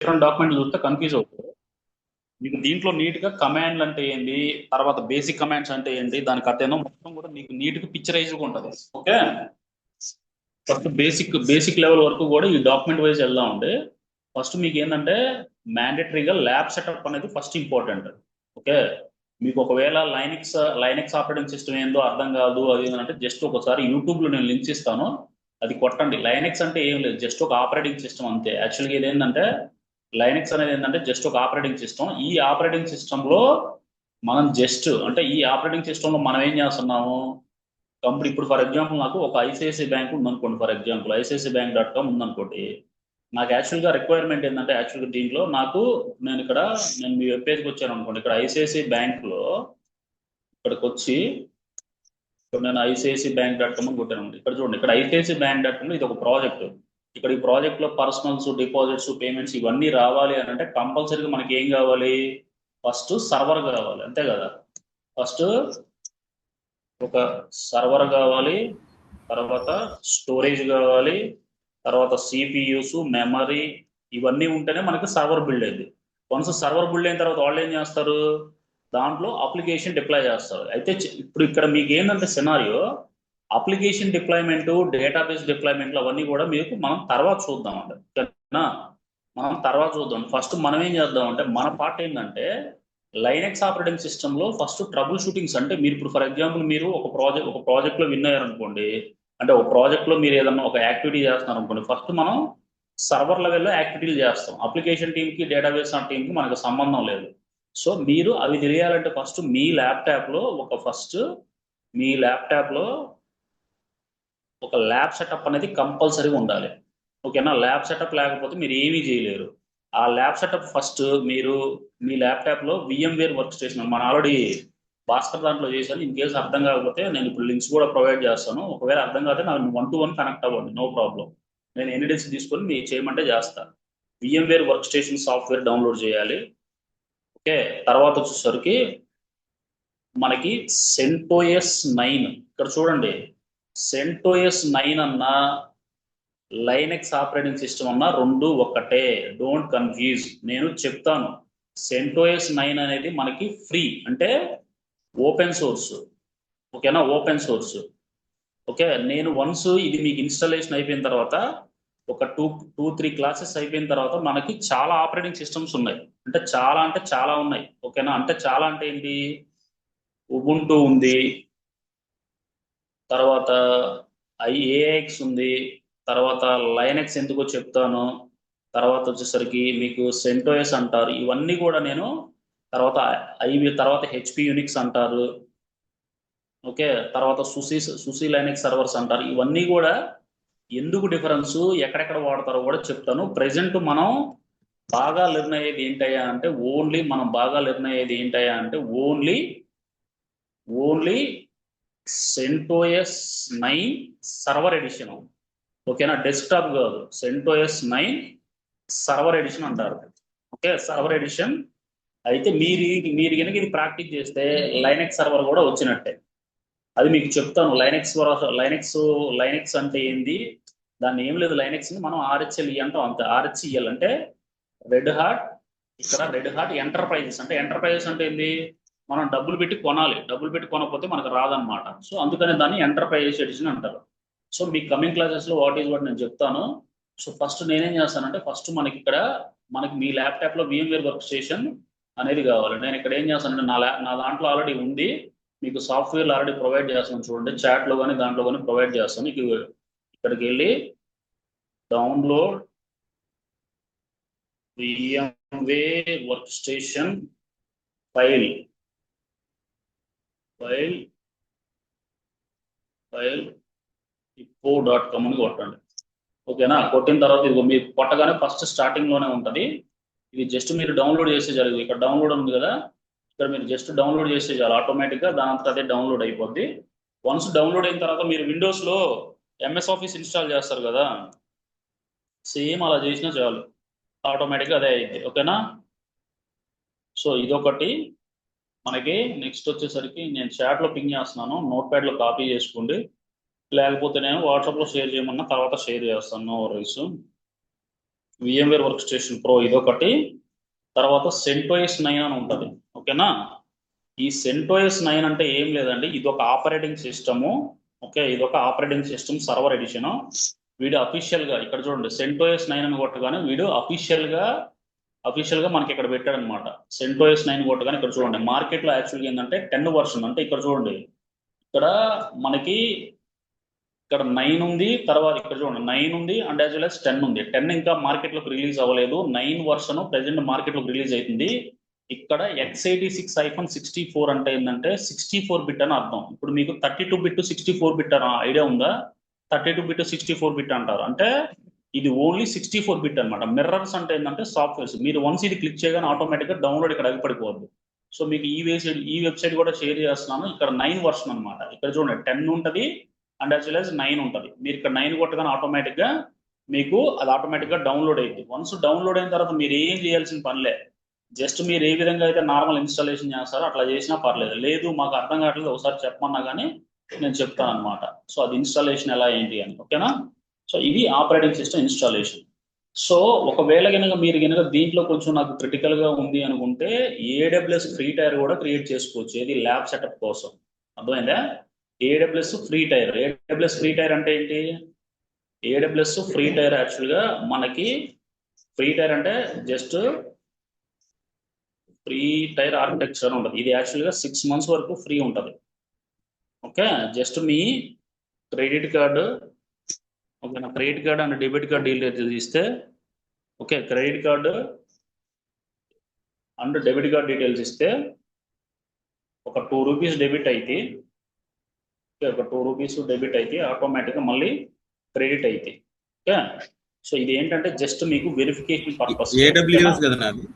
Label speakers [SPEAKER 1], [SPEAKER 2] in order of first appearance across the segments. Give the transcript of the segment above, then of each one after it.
[SPEAKER 1] Different document చూస్తే confuse అవుతుంది. మీకు దీంట్లో నీట్గా కమాండ్లు అంటే ఏంటి, తర్వాత బేసిక్ కమాండ్స్ అంటే ఏంటి, దానికి అర్థం మొత్తం కూడా మీకు నీట్గా పిక్చరైజ్గా ఉంటుంది. ఓకే, ఫస్ట్ బేసిక్ లెవెల్ వరకు కూడా ఈ డాక్యుమెంట్ వైజ్ వెళ్దామండి. ఫస్ట్ మీకు ఏంటంటే మ్యాండేటరీగా ల్యాబ్ సెటప్ అనేది ఫస్ట్ ఇంపార్టెంట్. ఓకే, మీకు ఒకవేళ లైనెక్స్ ఆపరేటింగ్ సిస్టమ్ ఏందో అర్థం కాదు అది ఏంటంటే జస్ట్ ఒకసారి యూట్యూబ్లో నేను లింక్స్ ఇస్తాను, అది కొట్టండి. లైనెక్స్ అంటే ఏం లేదు, జస్ట్ ఒక ఆపరేటింగ్ సిస్టమ్ అంతే. యాక్చువల్గా ఇది ఏంటంటే లైనెక్స్ అనేది ఏంటంటే జస్ట్ ఒక ఆపరేటింగ్ సిస్టమ్. ఈ ఆపరేటింగ్ సిస్టంలో మనం జస్ట్ అంటే ఈ ఆపరేటింగ్ సిస్టంలో మనం ఏం చేస్తున్నాము, కంపెనీ ఇప్పుడు ఫర్ ఎగ్జాంపుల్ నాకు ఒక ఐసిఐసిఐ బ్యాంక్ ఉందనుకోండి, ఫర్ ఎగ్జాంపుల్ ICICIbank.com ఉందనుకోండి. నాకు యాక్చువల్గా రిక్వైర్మెంట్ ఏంటంటే యాక్చువల్గా దీంట్లో నేను మీ వెబ్ పేజ్కి వచ్చాను అనుకోండి, ఇక్కడ ఐసిఐసిఐ బ్యాంక్లో ఇక్కడికి వచ్చి ఇప్పుడు నేను ICICIbank.com అని కొట్టాను. ఇక్కడ చూడండి, ఇక్కడ ICICIbank.com ఇది ఒక ప్రాజెక్ట్. ఇక్కడ ఈ ప్రాజెక్ట్ లో పర్సనల్స్, డిపాజిట్స్, పేమెంట్స్ ఇవన్నీ రావాలి అని అంటే కంపల్సరీగా మనకి ఏం కావాలి, ఫస్ట్ సర్వర్ కావాలి, అంతే కదా. ఫస్ట్ ఒక సర్వర్ కావాలి, తర్వాత స్టోరేజ్ కావాలి, తర్వాత సిపియూస్, మెమరీ, ఇవన్నీ ఉంటేనే మనకి సర్వర్ బిల్డ్ అయింది. వన్స్ సర్వర్ బిల్డ్ అయిన తర్వాత వాళ్ళు ఏం చేస్తారు, దాంట్లో అప్లికేషన్ డిప్లాయ్ చేస్తారు. అయితే ఇప్పుడు ఇక్కడ మీకు ఏంటంటే సినారియో, అప్లికేషన్ డిప్లాయ్మెంట్, డేటాబేస్ డిప్లాయ్మెంట్లు అవన్నీ కూడా మీకు మనం తర్వాత చూద్దాం అంటే, ఓకేనా. మనం తర్వాత చూద్దాం. ఫస్ట్ మనం ఏం చేద్దాం అంటే మన పార్ట్ ఏంటంటే లైనెక్స్ ఆపరేటింగ్ సిస్టంలో ఫస్ట్ ట్రబుల్ షూటింగ్స్. అంటే మీరు ఇప్పుడు ఫర్ ఎగ్జాంపుల్ మీరు ఒక ప్రాజెక్ట్లో విన్ అయ్యారనుకోండి, అంటే ఒక ప్రాజెక్ట్లో మీరు ఏదన్నా ఒక యాక్టివిటీ చేస్తున్నారు అనుకోండి, ఫస్ట్ మనం సర్వర్ లెవెల్లో యాక్టివిటీలు చేస్తాం. అప్లికేషన్ టీమ్కి, డేటాబేస్ టీమ్కి మనకు సంబంధం లేదు. సో మీరు అవి తెలియాలంటే ఫస్ట్ మీ ల్యాప్టాప్లో ఒక ల్యాబ్ సెటప్ అనేది కంపల్సరీగా ఉండాలి. ఓకేనా, ల్యాబ్ సెటప్ లేకపోతే మీరు ఏమీ చేయలేరు. ఆ ల్యాబ్ సెటప్ ఫస్ట్ మీరు మీ ల్యాప్టాప్లో VMware వర్క్ స్టేషన్, మన ఆల్రెడీ భాస్కర్ దాంట్లో చేశాను. ఇన్ కేసు అర్థం కాకపోతే నేను ఇప్పుడు లింక్స్ కూడా ప్రొవైడ్ చేస్తాను. ఒకవేళ అర్థం కాకపోతే నాకు 1-to-1 కనెక్ట్ అవ్వండి, నో ప్రాబ్లం. నేను ఎన్ని డేస్ తీసుకొని మీరు చేయమంటే చేస్తాను. VMware work station software download చేయాలి. ఓకే, తర్వాత వచ్చేసరికి మనకి CentOS 9, ఇక్కడ చూడండి, CentOS 9 అన్నా లైనెక్స్ ఆపరేటింగ్ సిస్టమ్ అన్నా రెండు ఒక్కటే, డోంట్ కన్ఫ్యూజ్. నేను చెప్తాను, CentOS 9 అనేది మనకి ఫ్రీ, అంటే ఓపెన్ సోర్స్. ఓకేనా, ఓపెన్ సోర్స్. ఓకే, నేను వన్స్ ఇది మీకు ఇన్స్టాలేషన్ అయిపోయిన తర్వాత ఒక 2-3 క్లాసెస్ అయిపోయిన తర్వాత మనకి చాలా ఆపరేటింగ్ సిస్టమ్స్ ఉన్నాయి. అంటే చాలా ఉన్నాయి. ఓకేనా, అంటే చాలా అంటే ఏంటి, ఉబుంటూ ఉంది, తర్వాత AIX ఉంది, తర్వాత లైనెక్స్ ఎందుకో చెప్తాను, తర్వాత వచ్చేసరికి మీకు CentOS అంటారు, ఇవన్నీ కూడా నేను తర్వాత తర్వాత HP యూనిక్స్ అంటారు. ఓకే, తర్వాత సుసి లైనెక్స్ సర్వర్స్ అంటారు. ఇవన్నీ కూడా ఎందుకు డిఫరెన్స్, ఎక్కడెక్కడ వాడతారో కూడా చెప్తాను. ప్రెసెంట్ మనం బాగా లెర్న్ అయ్యేది ఏంటయ్యా అంటే ఓన్లీ CentOS 9 సర్వర్ ఎడిషన్. ఓకేనా, డెస్క్టాప్ కాదు, CentOS 9 సర్వర్ ఎడిషన్ అంటారు. Okay, server edition. అయితే మీరు కనుక ఇది ప్రాక్టీస్ చేస్తే లైనెక్స్ సర్వర్ కూడా వచ్చినట్టే. అది మీకు చెప్తాను. లైనెక్స్ అంటే ఏంది, దాన్ని ఏం లేదు, లైనెక్స్ ని మనం RHEL అంటాం అంతే. RHEL అంటే రెడ్ హాట్. ఇక్కడ రెడ్ హాట్ ఎంటర్ప్రైజెస్. అంటే ఎంటర్ప్రైజెస్ అంటే ఏంది, మనం డబ్బులు పెట్టి కొనాలి, డబ్బులు పెట్టి కొనకపోతే మనకు రాదనమాట. సో అందుకని దాన్ని ఎంటర్ప్రైజెస్ ఎడిషన్ అంటారు. సో మీ కమింగ్ క్లాసెస్లో వాట్ నేను చెప్తాను. సో ఫస్ట్ నేనేం చేస్తానంటే ఫస్ట్ మనకి మీ ల్యాప్టాప్లో VMware వర్క్ స్టేషన్ అనేది కావాలి. నేను ఇక్కడ ఏం చేస్తానంటే నా దాంట్లో ఆల్రెడీ ఉంది, మీకు సాఫ్ట్వేర్లు ఆల్రెడీ ప్రొవైడ్ చేస్తాను చూడండి, చాట్లో కానీ దాంట్లో కానీ ప్రొవైడ్ చేస్తాను. ఇక్కడికి వెళ్ళి download VMware work station file info.com అని కొట్టండి. ఓకేనా, కొట్టిన తర్వాత ఇది మీరు కొట్టగానే ఫస్ట్ స్టార్టింగ్ లోనే ఉంటుంది. ఇది జస్ట్ మీరు డౌన్లోడ్ చేసే జరిగింది. ఇక్కడ డౌన్లోడ్ ఉంది కదా, ఇక్కడ మీరు జస్ట్ డౌన్లోడ్ చేసే చాలు, ఆటోమేటిక్గా దానంతా అదే డౌన్లోడ్ అయిపోద్ది. వన్స్ డౌన్లోడ్ అయిన తర్వాత మీరు విండోస్లో MS ఆఫీస్ ఇన్స్టాల్ చేస్తారు కదా, సేమ్ అలా చేసినా చాలు, ఆటోమేటిక్గా అదే అయింది. ఓకేనా, సో ఇదొకటి. మనకి నెక్స్ట్ వచ్చేసరికి నేను చాట్లో పింగ్ చేస్తున్నాను, నోట్ ప్యాడ్లో కాపీ చేసుకోండి, లేకపోతే నేను వాట్సాప్లో షేర్ చేయమన్నా తర్వాత షేర్ చేస్తాను, no worries. VMware workstation pro ఇదొకటి, తర్వాత CentOS 9 అని ఉంటుంది. ఓకేనా? ఈ CentOS 9 అంటే ఏం లేదండి, ఇది ఒక ఆపరేటింగ్ సిస్టము. ఓకే, ఇది ఒక ఆపరేటింగ్ సిస్టమ్ సర్వర్ ఎడిషన్. వీడు అఫీషియల్ గా ఇక్కడ చూడండి CentOS 9 అని కొట్టగానే వీడు అఫీషియల్ గా మనకి ఇక్కడ పెట్టాడు అనమాట. CentOS 9 కొట్టగానే ఇక్కడ చూడండి మార్కెట్ లో యాక్చువల్గా ఏంటంటే 10 వర్షన్. అంటే ఇక్కడ చూడండి, ఇక్కడ మనకి ఇక్కడ 9 ఉంది, తర్వాత ఇక్కడ చూడండి 9 ఉంది అండ్ యాజ్ వెల్ as 10 ఉంది. 10 ఇంకా మార్కెట్ లోకి రిలీజ్ అవ్వలేదు. 9 వర్షన్ ప్రెసెంట్ మార్కెట్ లోకి రిలీజ్ అవుతుంది. ఇక్కడ x86 అంటే ఏంటంటే 64 బిట్ అని అర్థం. ఇప్పుడు మీకు 32 బిట్ 64 బిట్ అని ఐడియా ఉందా? 32 బిట్ 64 బిట్ అంటారు అంటే ఇది ఓన్లీ 64 బిట్ అనమాట. మిర్రర్స్ అంటే ఏంటంటే సాఫ్ట్వేర్స్. మీరు వన్స్ ఇది క్లిక్ చేయగానే ఆటోమేటిక్గా డౌన్లోడ్ ఇక్కడ అగిపడిపోద్ది. సో మీకు ఈ వెబ్సైట్ కూడా షేర్ చేస్తున్నాను. ఇక్కడ 9 వర్షన్ అనమాట. ఇక్కడ చూడండి 10 ఉంటుంది అండ్ యాజ్ వెల్ as 9 ఉంటుంది. మీరు ఇక్కడ 9 కొట్టగానే ఆటోమేటిక్గా మీకు అది ఆటోమేటిక్గా డౌన్లోడ్ అయింది. వన్స్ డౌన్లోడ్ అయిన తర్వాత మీరు ఏం చేయాల్సిన పనిలే, జస్ట్ మీరు ఏ విధంగా అయితే నార్మల్ ఇన్స్టాలేషన్ చేస్తారో అట్లా చేసినా పర్లేదు. లేదు మాకు అర్థం కావట్లేదు ఒకసారి చెప్పమన్నా కానీ నేను చెప్తాను అనమాట. సో అది ఇన్స్టాలేషన్ ఎలా ఏంటి అని. ఓకేనా? సో ఇది ఆపరేటింగ్ సిస్టమ్ ఇన్స్టాలేషన్. సో ఒకవేళ కనుక మీరు కనుక దీంట్లో కొంచెం నాకు క్రిటికల్ గా ఉంది అనుకుంటే AWS ఫ్రీ టైర్ కూడా క్రియేట్ చేసుకోవచ్చు. ఏది ల్యాబ్ సెటప్ కోసం. అర్థమైందా? AWS free tier. AWS free tier అంటే ఏంటి? AWS ఫ్రీ టైర్ యాక్చువల్గా మనకి ఫ్రీ టైర్ అంటే జస్ట్ ఫ్రీ టైర్ ఆర్కిటెక్చర్ ఉంటుంది. ఇది యాక్చువల్గా 6 months వరకు ఫ్రీ ఉంటుంది. ఓకే, జస్ట్ మీ క్రెడిట్ కార్డు, ఓకే, నా credit card and debit card details ఇస్తే, okay, credit card and debit card details ఇస్తే ఒక 2 రూపీస్ డెబిట్ అయితే, ఒక 2 రూపీస్ డెబిట్ అయితే ఆటోమేటిక్గా మళ్ళీ క్రెడిట్ అయితే. ఓకే, సో ఇది ఏంటంటే జస్ట్ మీకు వెరిఫికేషన్ పర్పస్.
[SPEAKER 2] AWS కదా నాది?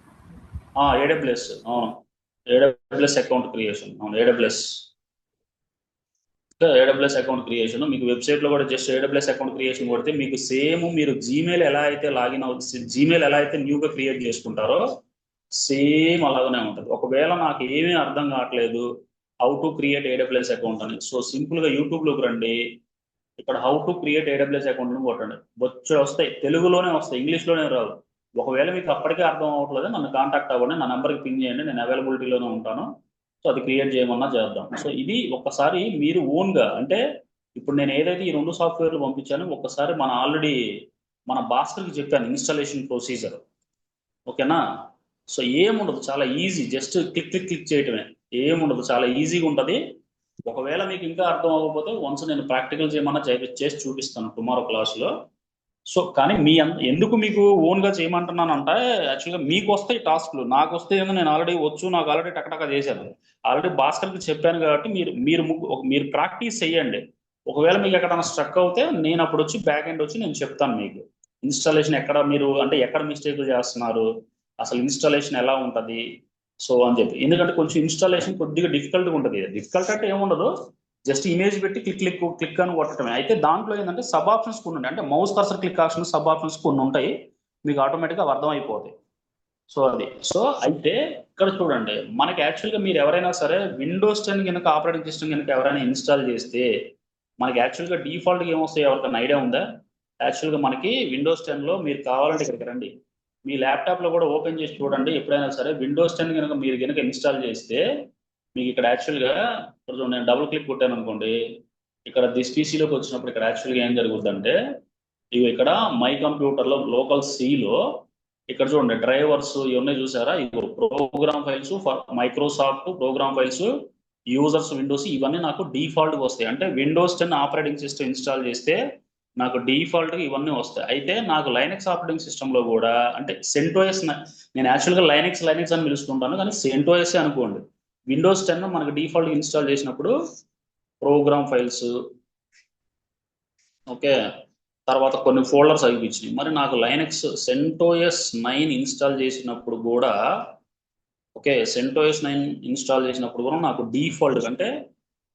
[SPEAKER 1] AWS, అవును, AWS అకౌంట్ క్రియేషన్. అవును, AWS అకౌంట్ క్రియేషన్. మీకు వెబ్సైట్ లో కూడా జస్ట్ AWS అకౌంట్ క్రియేషన్ కొడితే మీకు సేమ్ మీరు జీమెయిల్ ఎలా అయితే లాగిన్ అవుతుంది, జీమెయిల్ ఎలా అయితే న్యూగా క్రియేట్ చేసుకుంటారో సేమ్ అలాగనే ఉంటుంది. ఒకవేళ నాకు ఏమీ అర్థం కావట్లేదు how to create AWS account అని, సో సింపుల్ గా యూట్యూబ్ లోకి రండి. ఇక్కడ how to create AWS account అని కొట్టండి. బొచ్చు వస్తాయి, తెలుగులోనే వస్తాయి, ఇంగ్లీష్ లోనే రావు. ఒకవేళ మీకు అప్పటికే అర్థం అవ్వట్లేదు నన్ను కాంటాక్ట్ అవ్వండి, నా నెంబర్కి పింగ్ చేయండి, నేను అవైలబిలిటీలోనే ఉంటాను. సో అది క్రియేట్ చేయమన్నా చేద్దాం. సో ఇది ఒక్కసారి మీరు ఓన్గా, అంటే ఇప్పుడు నేను ఏదైతే ఈ 2 సాఫ్ట్వేర్లు పంపించానో ఒక్కసారి మన భాస్కర్కి చెప్పాను ఇన్స్టాలేషన్ ప్రొసీజర్. ఓకేనా? సో ఏముండదు, చాలా ఈజీ, జస్ట్ క్లిక్ చేయటమే, ఏముండదు, చాలా ఈజీగా ఉంటుంది. ఒకవేళ మీకు ఇంకా అర్థం అవ్వకపోతే వన్స్ నేను ప్రాక్టికల్ చేయమన్నా చేసి చూపిస్తాను టుమారో క్లాస్లో. సో కానీ ఎందుకు మీకు ఓన్గా చేయమంటున్నానంటే యాక్చువల్గా మీకు వస్తాయి టాస్క్లు, నాకు వస్తే ఏమో నేను నాకు ఆల్రెడీ టకటక చేశాను. ఆల్రెడీ భాస్కర్కి చెప్పాను కాబట్టి మీరు ప్రాక్టీస్ చేయండి. ఒకవేళ మీకు ఎక్కడైనా స్ట్రక్ అవుతే నేను అప్పుడు వచ్చి బ్యాక్ ఎండ్ వచ్చి నేను చెప్తాను మీకు ఇన్స్టాలేషన్ ఎక్కడ మీరు అంటే ఎక్కడ మిస్టేక్లు చేస్తున్నారు, అసలు ఇన్స్టాలేషన్ ఎలా ఉంటుంది సో అని చెప్పి. ఎందుకంటే కొంచెం ఇన్స్టాలేషన్ కొద్దిగా డిఫికల్ట్గా ఉంటుంది. డిఫికల్ట్ అంటే ఏముండదు, జస్ట్ ఇమేజ్ పెట్టి క్లిక్ అని కొట్టడమే. అయితే దాంట్లో ఏంటంటే సబ్ ఆప్షన్స్ కొన్ని ఉంటాయి, అంటే mouse cursor click option sub options కొన్ని ఉంటాయి, మీకు ఆటోమేటిక్గా అర్థం అయిపోతాయి. సో అది. సో అయితే ఇక్కడ చూడండి, మనకి యాక్చువల్గా మీరు ఎవరైనా సరే విండోస్ 10 కనుక ఆపరేటింగ్ సిస్టమ్ కనుక ఎవరైనా ఇన్స్టాల్ చేస్తే మనకి యాక్చువల్గా డిఫాల్ట్గా ఏమొస్తాయి ఎవరికైనా ఐడియా ఉందా? యాక్చువల్గా మనకి విండోస్ 10లో మీరు కావాలంటే ఇక్కడికి రండి, మీ ల్యాప్టాప్లో కూడా ఓపెన్ చేసి చూడండి. ఎప్పుడైనా సరే విండోస్ 10 కనుక మీరు కనుక ఇన్స్టాల్ చేస్తే మీకు ఇక్కడ యాక్చువల్గా నేను డబుల్ క్లిక్ కొట్టాను అనుకోండి, ఇక్కడ దిస్ పీసీలోకి వచ్చినప్పుడు ఇక్కడ యాక్చువల్గా ఏం జరుగుతుందంటే ఇవి ఇక్కడ మై కంప్యూటర్లో లోకల్ సిలో ఇక్కడ చూడండి డ్రైవర్స్ ఇవన్నీ చూసారా, ఇవి programme files for Microsoft programme files users Windows ఇవన్నీ నాకు డిఫాల్ట్గా వస్తాయి. అంటే విండోస్ 10 ఆపరేటింగ్ సిస్టమ్ ఇన్స్టాల్ చేస్తే నాకు డిఫాల్ట్గా ఇవన్నీ వస్తాయి. అయితే నాకు లైనక్స్ ఆపరేటింగ్ సిస్టంలో కూడా అంటే CentOS, నేను యాక్చువల్గా లైనక్స్ అని పిలుస్తుంటాను కానీ CentOS అనుకోండి. విండోస్ 10 మనకు డిఫాల్ట్ ఇన్స్టాల్ చేసినప్పుడు ప్రోగ్రామ్ ఫైల్స్, ఓకే, తర్వాత కొన్ని ఫోల్డర్స్ అయిపోయినాయి. మరి నాకు లైనక్స్ CentOS 9 ఇన్స్టాల్ చేసినప్పుడు కూడా, ఓకే, CentOS 9 ఇన్స్టాల్ చేసినప్పుడు కూడా నాకు డిఫాల్ట్ అంటే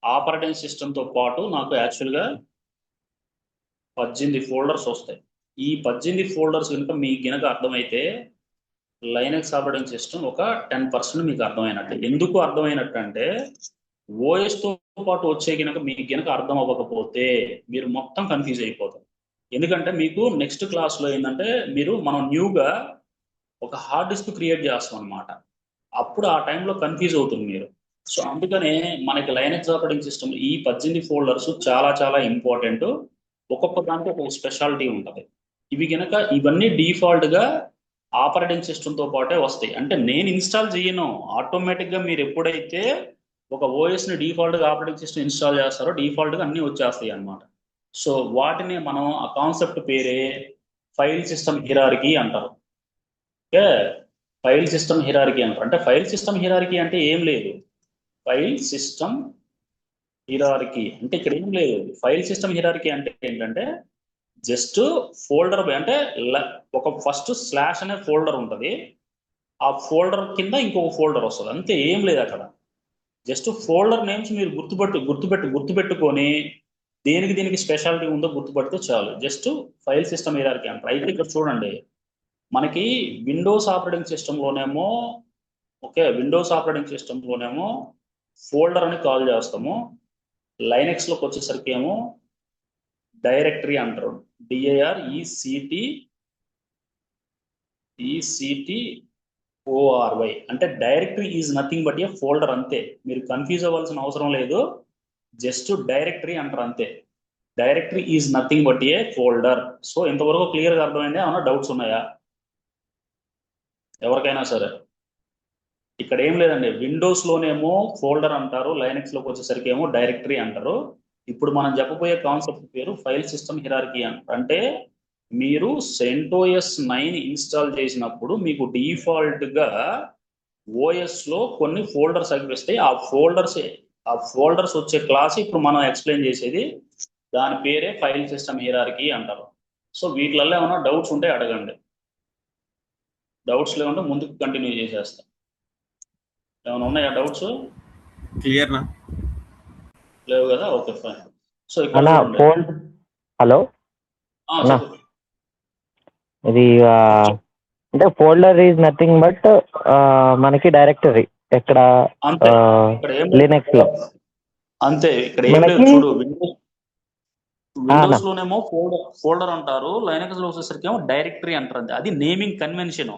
[SPEAKER 1] ఆపరేటింగ్ సిస్టమ్తో పాటు నాకు యాక్చువల్గా 18 ఫోల్డర్స్ వస్తాయి. ఈ 18 ఫోల్డర్స్ కనుక మీకు గనక అర్థమైతే లైనక్స్ ఆపరేటింగ్ సిస్టమ్ ఒక 10% మీకు అర్థమైనట్టు. ఎందుకు అర్థమైనట్టు అంటే ఓఎస్తో పాటు వచ్చే కనుక మీకు గనక అర్థం అవ్వకపోతే మీరు మొత్తం కన్ఫ్యూజ్ అయిపోతారు. ఎందుకంటే మీకు నెక్స్ట్ క్లాస్లో ఏంటంటే మనం న్యూగా ఒక హార్డ్ డిస్క్ క్రియేట్ చేస్తాం అనమాట. అప్పుడు ఆ టైంలో కన్ఫ్యూజ్ అవుతుంది మీరు. సో అందుకనే మనకి లైనక్స్ ఆపరేటింగ్ సిస్టమ్ ఈ 18 ఫోల్డర్స్ చాలా చాలా ఇంపార్టెంట్. ఒక్కొక్క దాంట్లో ఒక స్పెషాలిటీ ఉంటుంది. ఇవన్నీ డిఫాల్ట్ గా ఆపరేటింగ్ సిస్టమ్ తో పాటే వస్తాయి. అంటే నేను ఇన్స్టాల్ చేయను, ఆటోమేటిక్ గా మీరు ఎప్పుడైతే ఒక ఓఎస్ ని డిఫాల్ట్ గా ఆపరేటింగ్ సిస్టమ్ ఇన్స్టాల్ చేస్తారో డిఫాల్ట్ గా అన్ని వచ్చేస్తాయి అన్నమాట. సో వాటిని మనం ఆ కాన్సెప్ట్ పేరే ఫైల్ సిస్టమ్ హిరార్కీ అంటారు. ఓకే, ఫైల్ సిస్టమ్ హిరార్కీ అంటారు. అంటే ఫైల్ సిస్టమ్ హిరార్కీ అంటే ఏం లేదు. ఫైల్ సిస్టమ్ హిరార్కీ అంటే ఇక్కడ ఏం లేదు. ఫైల్ సిస్టమ్ హిరార్కీ అంటే ఏంటంటే జస్ట్ ఫోల్డర్ అంటే ఒక ఫస్ట్ స్లాష్ అనే ఫోల్డర్ ఉంటుంది. ఆ ఫోల్డర్ కింద ఇంకొక ఫోల్డర్ వస్తుంది, అంతే, ఏం లేదు అక్కడ. జస్ట్ ఫోల్డర్ నేమ్స్ మీరు గుర్తుపెట్టుకొని దేనికి దీనికి స్పెషాలిటీ ఉందో గుర్తుపడితే చాలు. జస్ట్ ఫైల్ సిస్టమ్ హిరార్కీ అంటారు. అయితే ఇక్కడ చూడండి, మనకి విండోస్ ఆపరేటింగ్ సిస్టంలోనేమో, ఓకే, విండోస్ ఆపరేటింగ్ సిస్టంలోనేమో ఫోల్డర్ అని కాల్ చేస్తాము. లైనెక్స్లోకి వచ్చేసరికి ఏమో డైరెక్టరీ అంటారు. DIRECT ORY అంటే directory is nothing but a folder, అంతే. మీరు కన్ఫ్యూజ్ అవ్వాల్సిన అవసరం లేదు. జస్ట్ డైరెక్టరీ అంటారు అంతే. Directory is nothing but a folder. So ఇంతవరకు క్లియర్గా అర్థమైంది? ఏమైనా డౌట్స్ ఉన్నాయా ఎవరికైనా సరే? ఇక్కడ ఏం లేదండి, విండోస్ లోనేమో ఫోల్డర్ అంటారు, లైనక్స్ లోకి వచ్చేసరికి ఏమో డైరెక్టరీ అంటారు. ఇప్పుడు మనం చెప్పబోయే కాన్సెప్ట్ పేరు ఫైల్ సిస్టమ్ హిరార్కీ అంటారు. అంటే మీరు CentOS 9 ఇన్స్టాల్ చేసినప్పుడు మీకు డిఫాల్ట్ గా ఓఎస్ లో కొన్ని ఫోల్డర్స్ అనిపిస్తాయి. ఆ ఫోల్డర్స్ వచ్చే క్లాస్ ఇప్పుడు మనం ఎక్స్ప్లెయిన్ చేసేది. దాని పేరే ఫైల్ సిస్టమ్ హిరార్కీ అంటారు. సో వీటిలలో ఏమైనా డౌట్స్ ఉంటే అడగండి. డౌట్స్ లేకుంటే ముందుకు కంటిన్యూ చేసేస్తాం. ఏమైనా ఉన్నాయా డౌట్స్?
[SPEAKER 2] క్లియర్ నా?
[SPEAKER 1] లేవు కదా, ఓకే ఫైన్. సో ఇక్కడ
[SPEAKER 3] అన్నా
[SPEAKER 1] చూడండి.
[SPEAKER 3] ఫోల్డ్ హలో అన్నా,
[SPEAKER 1] చెప్పు.
[SPEAKER 3] ఇది అంటే ఫోల్డర్ ఈజ్ నథింగ్ బట్ మనకి డైరెక్టరీ ఎక్కడ
[SPEAKER 1] అంతే, ఇక్కడ ఏం లేదు.
[SPEAKER 3] లినక్స్ లో
[SPEAKER 1] అంతే, ఇక్కడ ఏం లేదు.
[SPEAKER 3] మనకి
[SPEAKER 1] చూడు,
[SPEAKER 3] అన్నా
[SPEAKER 1] విండోస్ లోనేమో ఫోల్డర్ అంటారు, లైనక్స్ లో వచ్చేసరికి ఏమో డైరెక్టరీ అంటారు. అంతే, అది నేమింగ్ కన్వెన్షన్.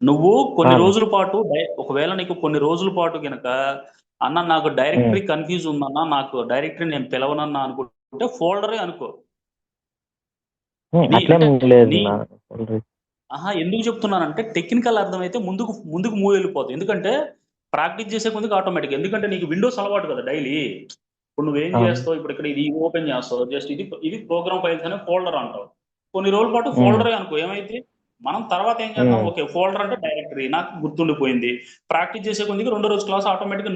[SPEAKER 1] నువ్వు కొన్ని
[SPEAKER 3] అన్నా
[SPEAKER 1] రోజుల పాటు ఒకవేళ నీకు కొన్ని రోజుల పాటు గనక అన్న నాకు డైరెక్టరీ కన్ఫ్యూజ్ ఉందన్న, నాకు డైరెక్టరీ నేను పిలవనన్నా అనుకుంటే ఫోల్డరే అనుకో. ఇది
[SPEAKER 3] అట్లేం
[SPEAKER 1] అంటే
[SPEAKER 3] లేదు
[SPEAKER 1] నీ
[SPEAKER 3] నా.
[SPEAKER 1] ఎందుకు చెప్తున్నానంటే టెక్నికల్ అర్థమైతే ముందుకు ముందుకు మూవ్ వెళ్ళిపోతుంది. ఎందుకంటే ప్రాక్టీస్ చేసే ముందుకు ఆటోమేటిక్. ఎందుకంటే నీకు విండోస్ అలవాటు కదా డైలీ. ఇప్పుడు నువ్వేం
[SPEAKER 3] అవును.
[SPEAKER 1] చేస్తావు, ఇప్పుడు ఇక్కడ ఇది ఓపెన్ చేస్తావు, జస్ట్ ఇది ప్రోగ్రామ్ ఫైల్స్ అనే ఫోల్డర్ అంటావు. కొన్ని రోజుల పాటు ఫోల్డరే అనుకో, ఏమైతే మనం తర్వాత ఏం చేద్దాం, ఓకే ఫోల్డర్ అంటే డైరెక్టరీ నాకు గుర్తుండిపోయింది. ప్రాక్టీస్ చేసే కొద్దికి రెండో రోజు క్లాస్ ఆటోమేటిక్గా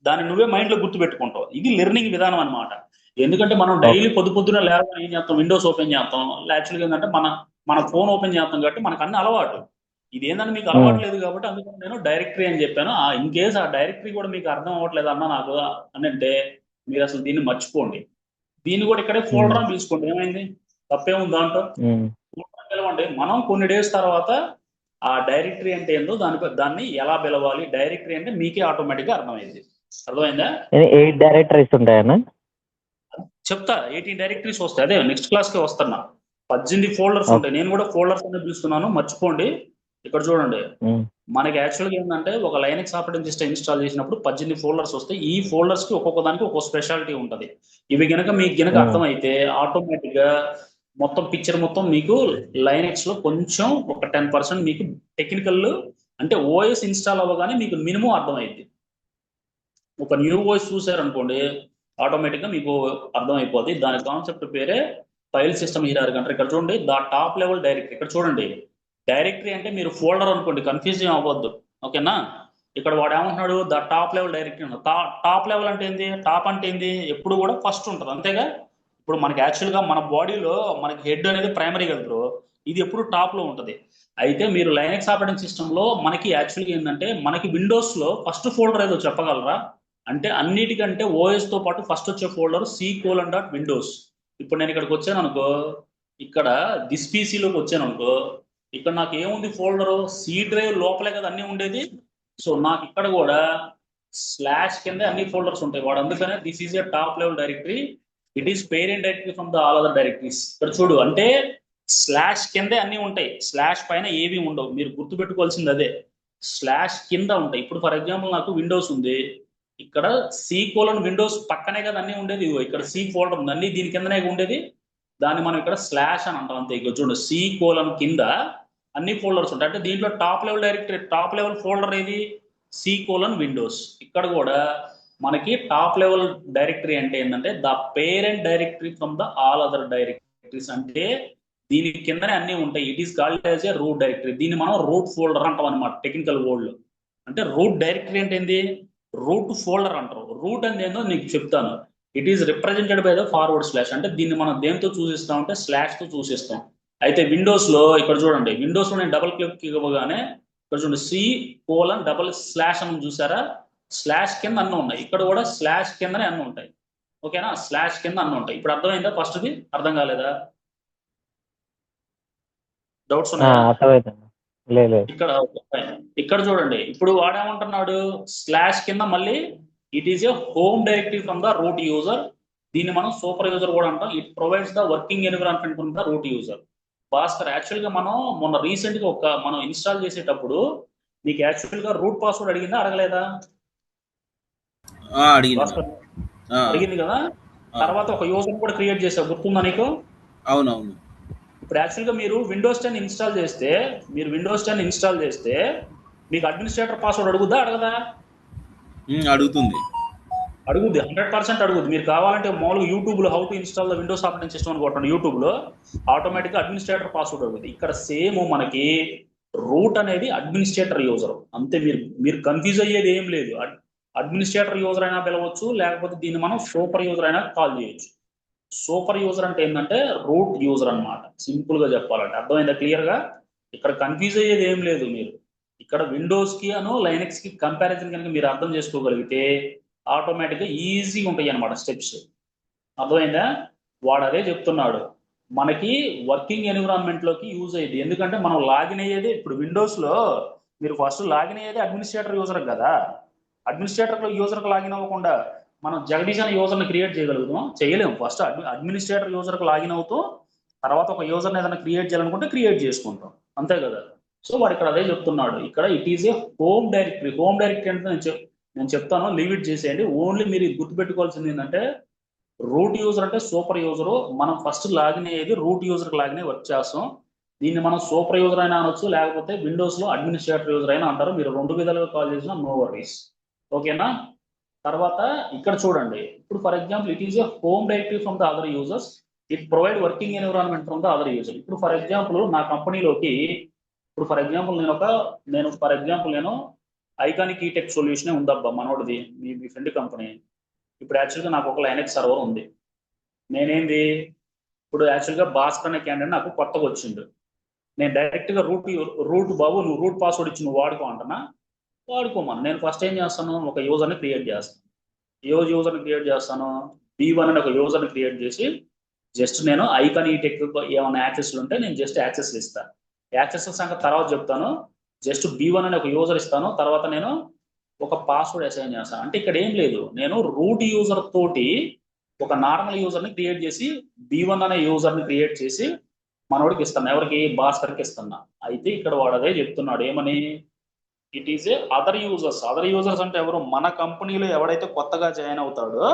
[SPEAKER 1] దాన్ని నువ్వే మైండ్ లో గుర్తు పెట్టుకుంటావు. ఇది లెర్నింగ్ విధానం అన్నమాట. ఎందుకంటే మనం డైలీ పొద్దున లేకపోతే ఏం చేస్తాం, విండోస్ ఓపెన్ చేస్తాం. యాక్చువల్గా ఏంటంటే మన ఫోన్ ఓపెన్ చేస్తాం కాబట్టి మనకు అన్ని అలవాటు. ఇది ఏంటంటే మీకు అలవాటు లేదు కాబట్టి అందుకని నేను డైరెక్టరీ అని చెప్పాను. ఇన్ కేస్ ఆ డైరెక్టరీ కూడా మీకు అర్థం అవ్వట్లేదు అన్న నాకు అని అంటే మీరు అసలు దీన్ని మర్చిపోండి. దీన్ని కూడా ఇక్కడే ఫోల్డర్ అని తీసుకోండి, ఏమైంది, తప్పేముంది దాంట్లో. పిలవండి. మనం కొన్ని డేస్ తర్వాత ఆ డైరెక్టరీ అంటే ఏందో దాన్ని ఎలా పిలవాలి, డైరెక్టరీ అంటే మీకే ఆటోమేటిక్గా అర్థమైంది. అర్థమైందా?
[SPEAKER 3] 8 డైరెక్టరీస్ ఉంటాయన్నా?
[SPEAKER 1] చెప్తా, 18 డైరెక్టరీస్ వస్తాయి. అదే నెక్స్ట్ క్లాస్కే వస్తున్నా. 18 ఫోల్డర్స్ ఉంటాయి. నేను కూడా ఫోల్డర్స్ అనేది పిలుస్తున్నాను, మర్చిపోండి. ఇక్కడ చూడండి, మనకి యాక్చువల్గా ఏంటంటే ఒక లైనక్స్ ఆపరేటింగ్ సిస్టమ్ ఇన్స్టాల్ చేసినప్పుడు 18 ఫోల్డర్స్ వస్తాయి. ఈ ఫోల్డర్స్ కి ఒక్కొక్క దానికి ఒక్కొక్క స్పెషాలిటీ ఉంటుంది. ఇవి మీకు గనక అర్థమైతే ఆటోమేటిక్ గా మొత్తం పిక్చర్ మొత్తం మీకు లైనక్స్ లో కొంచెం ఒక 10% మీకు టెక్నికల్, అంటే ఓఎస్ ఇన్స్టాల్ అవ్వగానే మీకు మినిమం అర్థమైంది. ఒక న్యూ ఓఎస్ చూసారనుకోండి ఆటోమేటిక్గా మీకు అర్థమైపోద్ది. దాని కాన్సెప్ట్ పేరే ఫైల్ సిస్టమ్ హిరార్కీ అంటారు. ఇక్కడ చూడండి, టాప్ లెవెల్ డైరెక్టరీ. ఇక్కడ చూడండి, డైరెక్టరీ అంటే మీరు ఫోల్డర్ అనుకోండి, కన్ఫ్యూజ్ అవ్వద్దు, ఓకేనా? ఇక్కడ వాడు ఏమంటున్నాడు, top level directory. Top level అంటే ఏంది, టాప్ అంటే ఏంది, ఎప్పుడు కూడా ఫస్ట్ ఉంటుంది, అంతేగా. ఇప్పుడు మనకి యాక్చువల్గా మన బాడీలో మనకి హెడ్ అనేది ప్రైమరీ కదా బ్రో, ఇది ఎప్పుడు టాప్ లో ఉంటుంది. అయితే మీరు లైనక్స్ ఆపరేటింగ్ సిస్టమ్ లో మనకి యాక్చువల్గా ఏంటంటే మనకి విండోస్ లో ఫస్ట్ ఫోల్డర్ ఏదో చెప్పగలరా? అంటే అన్నిటికంటే ఓఎస్ తో పాటు ఫస్ట్ వచ్చే ఫోల్డర్ C:.Windows. ఇప్పుడు నేను ఇక్కడికి వచ్చాను అనుకో, ఇక్కడ దిస్ పీసీలోకి వచ్చాను అనుకో, ఇక్కడ నాకు ఏముంది ఫోల్డర్, సి డ్రైవ్ లోపలే కదా అన్ని ఉండేది. సో నాకు ఇక్కడ కూడా స్లాష్ కింద అన్ని ఫోల్డర్స్ ఉంటాయి. వాడు అందుకనే this is a top level directory. It is parent directory from the all other directories. ఇక్కడ చూడు, అంటే స్లాష్ కిందే అన్ని ఉంటాయి, స్లాష్ పైన ఏవి ఉండవు. మీరు గుర్తుపెట్టుకోవాల్సింది అదే, స్లాష్ కింద ఉంటాయి. ఇప్పుడు ఫర్ ఎగ్జాంపుల్ నాకు విండోస్ ఉంది, ఇక్కడ సి కోలన్ విండోస్ పక్కనే కదా అన్ని ఉండేది. ఇగో ఇక్కడ సి ఫోల్డర్ ఉంది, అన్ని దీని కిందనే ఉండేది. దాన్ని మనం ఇక్కడ స్లాష్ అని అంటాం అంతే. ఇక చూడండి, సి కోలన్ కింద అన్ని ఫోల్డర్స్ ఉంటాయి. అంటే దీంట్లో top level directory, top level folder ఏది, సి కోలన్ విండోస్. ఇక్కడ కూడా మనకి టాప్ లెవెల్ డైరెక్టరీ అంటే ఏంటంటే the parent directory from the all other directories. అంటే దీని కిందనే అన్ని ఉంటాయి. It is called as a root directory. దీన్ని మనం రూట్ ఫోల్డర్ అంటాం అనమాట టెక్నికల్ వర్డ్ లో. అంటే రూట్ డైరెక్టరీ అంటే ఏంది, రూట్ ఫోల్డర్ అంటారు. రూట్ అంటే ఏందో నీకు చెప్తాను. It is represented by the forward slash. అంటే దీన్ని మనం దేంతో చూసిస్తాం అంటే స్లాష్ తో చూసిస్తాం. అయితే విండోస్ లో ఇక్కడ చూడండి, విండోస్ లో నేను డబుల్ క్లిక్ ఇవ్వగానే ఇక్కడ చూడండి సి కోలన్ డబుల్ స్లాష్ అని చూసారా, స్లాష్ కింద అన్ని ఉన్నాయి. ఇక్కడ కూడా స్లాష్ కిందనే అన్ని ఉంటాయి. ఓకేనా, స్లాష్ కింద అన్ని ఉంటాయి. ఇప్పుడు అర్థమైందా? ఫస్ట్ది అర్థం కాలేదా? డౌట్స్ ఉన్నాయా?
[SPEAKER 3] అర్థమవుతుంది. లేదు.
[SPEAKER 1] ఇక్కడ ఇక్కడ చూడండి, ఇప్పుడు వాడేమంటున్నాడు, స్లాష్ కింద మళ్ళీ it is a home directory from the root user. దీన్ని మనం సూపర్ యూజర్ కూడా అంటాం. It provides the working environment from the root user. Bhaskar, actual గా మనం మొన్న రీసెంట్ గా మనం ఇన్స్టాల్ చేసేటప్పుడు నీకు యాక్చువల్ గా రూట్ పాస్వర్డ్ అడిగిందా అడగలేదా?
[SPEAKER 2] అడిగింది.
[SPEAKER 1] భాస్కర్ అడిగింది కదా. తర్వాత ఒక యూజర్ కూడా క్రియేట్ చేసావు, గుర్తుందా నీకు?
[SPEAKER 2] అవునవును.
[SPEAKER 1] ఇప్పుడు యాక్చువల్గా మీరు విండోస్ 10 ఇన్స్టాల్ చేస్తే మీకు అడ్మినిస్ట్రేటర్ పాస్వర్డ్ అడుగుద్దా అడగదా?
[SPEAKER 2] అడుగుతుంది.
[SPEAKER 1] అడుగుద్ది, 100% అడుగుద్ది. మీరు కావాలంటే మామూలుగా యూట్యూబ్లో how to install the Windows operating system అని కొట్టండి యూట్యూబ్లో, ఆటోమేటిక్గా అడ్మినిస్ట్రేటర్ పాస్వర్డ్ అడుగుద్ది. ఇక్కడ సేమ్ మనకి రూట్ అనేది అడ్మినిస్ట్రేటర్ యూజర్ అంతే. మీరు కన్ఫ్యూజ్ అయ్యేది ఏం లేదు. అడ్మినిస్ట్రేటర్ యూజర్ అయినా పిలవచ్చు, లేకపోతే దీన్ని మనం సూపర్ యూజర్ అయినా కాల్ చేయొచ్చు. సూపర్ యూజర్ అంటే ఏంటంటే రూట్ యూజర్ అనమాట, సింపుల్ గా చెప్పాలంటే. అర్థమైందా క్లియర్ గా? ఇక్కడ కన్ఫ్యూజ్ అయ్యేది ఏం లేదు. మీరు ఇక్కడ విండోస్ కి అను లైనక్స్ కి కంపారిజన్ కనుక మీరు అర్థం చేసుకోగలిగితే ఆటోమేటిక్ గా ఈజీగా ఉంటాయి అనమాట స్టెప్స్. అర్థమైందా? వాడు అదే చెప్తున్నాడు, మనకి వర్కింగ్ ఎన్విరాన్మెంట్ లోకి యూజ్ అయ్యేది. ఎందుకంటే మనం లాగిన్ అయ్యేది ఇప్పుడు విండోస్ లో, మీరు ఫస్ట్ లాగిన్ అయ్యేది అడ్మినిస్ట్రేటర్ యూజర్ కదా. అడ్మినిస్ట్రేటర్ యూజర్కి లాగిన్ అవ్వకుండా మనం జగదీష్ అనే యూజర్ని క్రియేట్ చేయగలుగుతాం? చేయలేము. ఫస్ట్ అడ్మినిస్ట్రేటర్ యూజర్కి లాగిన్ అవుతూ తర్వాత ఒక యూజర్ని ఏదైనా క్రియేట్ చేయాలనుకుంటే క్రియేట్ చేసుకుంటాం, అంతే కదా. సో వాడు ఇక్కడ అదే చెప్తున్నాడు. ఇక్కడ it is a home directory. Home directory అంటే నేను చెప్తాను, లీవ్ ఇట్ చేసేయండి. ఓన్లీ మీరు గుర్తుపెట్టుకోవాల్సింది ఏంటంటే రూట్ యూజర్ అంటే సూపర్ యూజరు. మనం ఫస్ట్ లాగిన్ అయ్యేది రూట్ యూజర్కి లాగిన్ అయ్యి వర్క్ చేస్తాం. దీన్ని మనం సూపర్ యూజర్ అయినా అనొచ్చు, లేకపోతే విండోస్లో అడ్మినిస్ట్రేటర్ యూజర్ అయినా అంటారు. మీరు రెండు విధాలుగా కాల్ చేసినా నో వరీస్. ఓకేనా? తర్వాత ఇక్కడ చూడండి, ఇప్పుడు for example it is a home directory from the other users, it provide working environment from the other user. ఇప్పుడు ఫర్ ఎగ్జాంపుల్ నా కంపెనీలోకి, ఇప్పుడు ఫర్ ఎగ్జాంపుల్ నేను ఐకానిక్ ఈటెక్ సొల్యూషన్ ఉందబ్బా మనోడిది, మీ ఫ్రెండ్ కంపెనీ. ఇప్పుడు యాక్చువల్గా నాకు ఒక లైనక్స్ సర్వర్ ఉంది. నేనేంది ఇప్పుడు యాక్చువల్గా భాస్కర్ అనే క్యాండిడేట్ నాకు కొత్తగా వచ్చిండు. నేను డైరెక్ట్గా రూట్ బాబు నువ్వు రూట్ పాస్వర్డ్ ఇచ్చి నువ్వు వాడుకో అంటున్నా, వాడుకోమని. నేను ఫస్ట్ ఏం చేస్తాను, ఒక యూజర్ని క్రియేట్ చేస్తాను. యూజర్ని క్రియేట్ చేస్తాను, B1 అని ఒక యూజర్ని క్రియేట్ చేసి జస్ట్ నేను ఐకాన్ ఈటెక్ ఏమైనా యాక్సెస్లు ఉంటే నేను జస్ట్ యాక్సెస్లు ఇస్తాను. యాక్సెస్ సంగతి తర్వాత చెప్తాను. జస్ట్ B1 అని ఒక యూజర్ ఇస్తాను, తర్వాత నేను ఒక పాస్వర్డ్ అసైన్ చేస్తాను. అంటే ఇక్కడ ఏం లేదు, నేను రూట్ యూజర్ తోటి ఒక నార్మల్ యూజర్ని క్రియేట్ చేసి B1 అనే యూజర్ని క్రియేట్ చేసి మనోడికి ఇస్తాను. ఎవరికి? భాస్కర్కి ఇస్తున్నా. అయితే ఇక్కడ వాడు అదే చెప్తున్నాడు, ఏమని, it is a other users. Other users అంటే ఎవరు? మన కంపెనీలో ఎవడైతే కొత్తగా జాయిన్ అవుతాడో